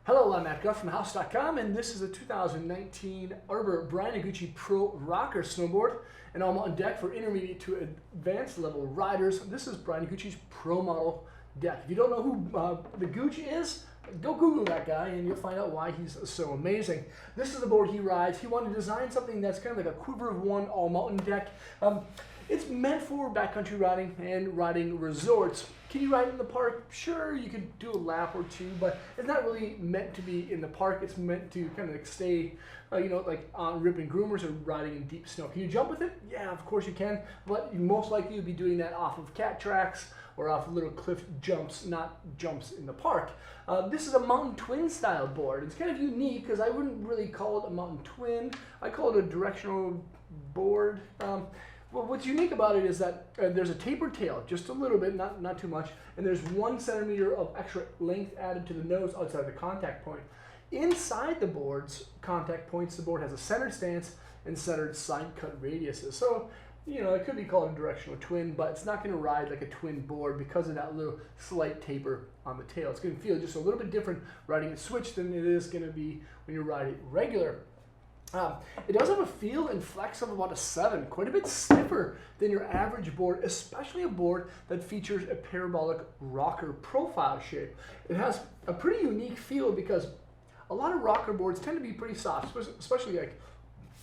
Hello, I'm Matt Guff from House.com, and this is a 2019 Arbor Bryan Iguchi Pro Rocker snowboard, and I'm on deck for intermediate to advanced level riders. This is Bryan Iguchi's Pro model deck. If you don't know who the Iguchi is, go Google that guy and you'll find out why he's so amazing. This is the board he rides. He wanted to design something that's kind of like a quiver of one all mountain deck. It's meant for backcountry riding and riding resorts. Can you ride in the park? Sure, you could do a lap or two, but it's not really meant to be in the park. It's meant to kind of like stay, like on ripping groomers or riding in deep snow. Can you jump with it? Yeah, of course you can, but you most likely would be doing that off of cat tracks or off little cliff jumps, not jumps in the park. This is a mountain twin style board. It's kind of unique because I wouldn't really call it a mountain twin. I call it a directional board. Well, what's unique about it is that there's a tapered tail, just a little bit, not too much, and there's 1 centimeter of extra length added to the nose outside the contact point. Inside the board's contact points, the board has a centered stance and centered side cut radiuses. So, it could be called a directional twin, but it's not going to ride like a twin board because of that little slight taper on the tail. It's going to feel just a little bit different riding a switch than it is going to be when you ride it regular. It does have a feel and flex of about a 7, quite a bit stiffer than your average board, especially a board that features a parabolic rocker profile shape. It has a pretty unique feel because a lot of rocker boards tend to be pretty soft, especially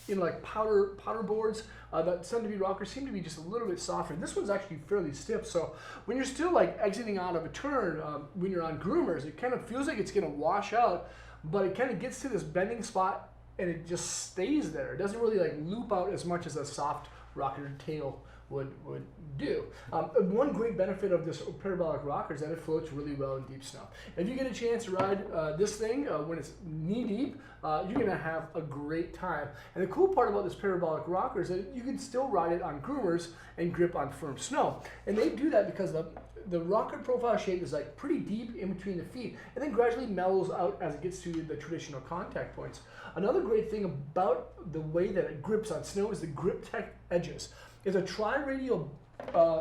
like powder boards that tend to be rockers seem to be just a little bit softer. This one's actually fairly stiff, so when you're still like exiting out of a turn, when you're on groomers, it kind of feels like it's going to wash out, but it kind of gets to this bending spot and it just stays there. It doesn't really like loop out as much as a soft rocker tail would do. One great benefit of this parabolic rocker is that it floats really well in deep snow. If you get a chance to ride this thing when it's knee deep, you're gonna have a great time. And the cool part about this parabolic rocker is that you can still ride it on groomers and grip on firm snow. And they do that because the rocker profile shape is like pretty deep in between the feet and then gradually mellows out as it gets to the traditional contact points. Another great thing about the way that it grips on snow is the grip tech edges. It's a tri-radial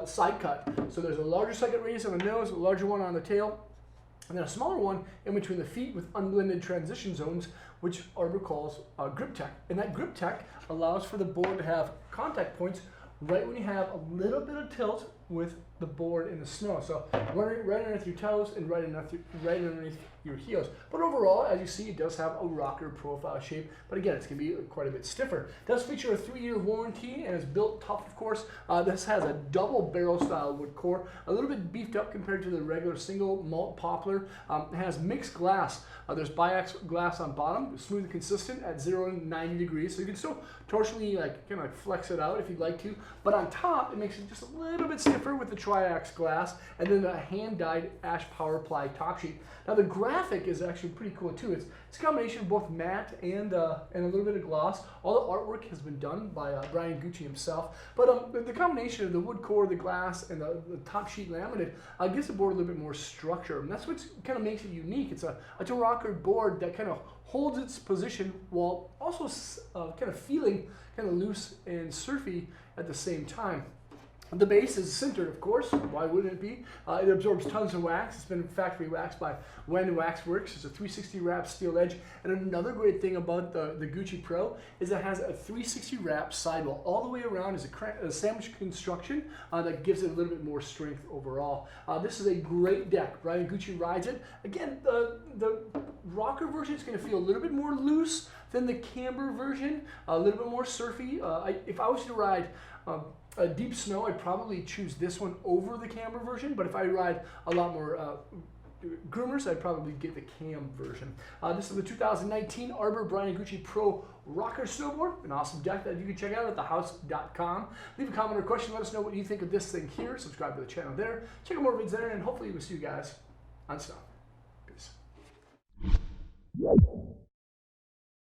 side cut. So there's a larger side cut radius on the nose, a larger one on the tail, and then a smaller one in between the feet with unblended transition zones, which Arbor calls grip tech. And that grip tech allows for the board to have contact points right when you have a little bit of tilt with the board in the snow. So right underneath your toes and right underneath your heels. But overall, as you see, it does have a rocker profile shape. But again, it's going to be quite a bit stiffer. It does feature a 3-year warranty and is built tough, of course. This has a double barrel style wood core, a little bit beefed up compared to the regular single malt poplar. It has mixed glass. There's biax glass on bottom, smooth and consistent at 0 and 90 degrees. So you can still torsionally kind of flex it out if you'd like to. But on top, it makes it just a little bit stiffer with the triax glass and then a hand-dyed ash power ply top sheet. Now the graphic is actually pretty cool too. It's a combination of both matte and a little bit of gloss. All the artwork has been done by Bryan Iguchi himself. But the combination of the wood core, the glass, and the top sheet laminate gives the board a little bit more structure. And that's what kind of makes it unique. It's a rocker board that kind of holds its position while also kind of feeling kind of loose and surfy at the same time. The base is sintered, of course. Why wouldn't it be? It absorbs tons of wax. It's been factory waxed by Wen Wax Works. It's a 360 wrap steel edge. And another great thing about the Iguchi Pro is it has a 360 wrap sidewall. All the way around is a sandwich construction that gives it a little bit more strength overall. This is a great deck. Bryan Iguchi rides it. Again, the rocker version is going to feel a little bit more loose than the camber version, a little bit more surfy. If I was to ride deep snow, I'd probably choose this one over the camber version, but if I ride a lot more groomers, I'd probably get the cam version. This is the 2019 Arbor Bryan Iguchi Pro Rocker snowboard, an awesome deck that you can check out at thehouse.com. Leave a comment or question, let us know what you think of this thing here. Subscribe to the channel there. Check out more vids there, and hopefully we'll see you guys on snow. Peace.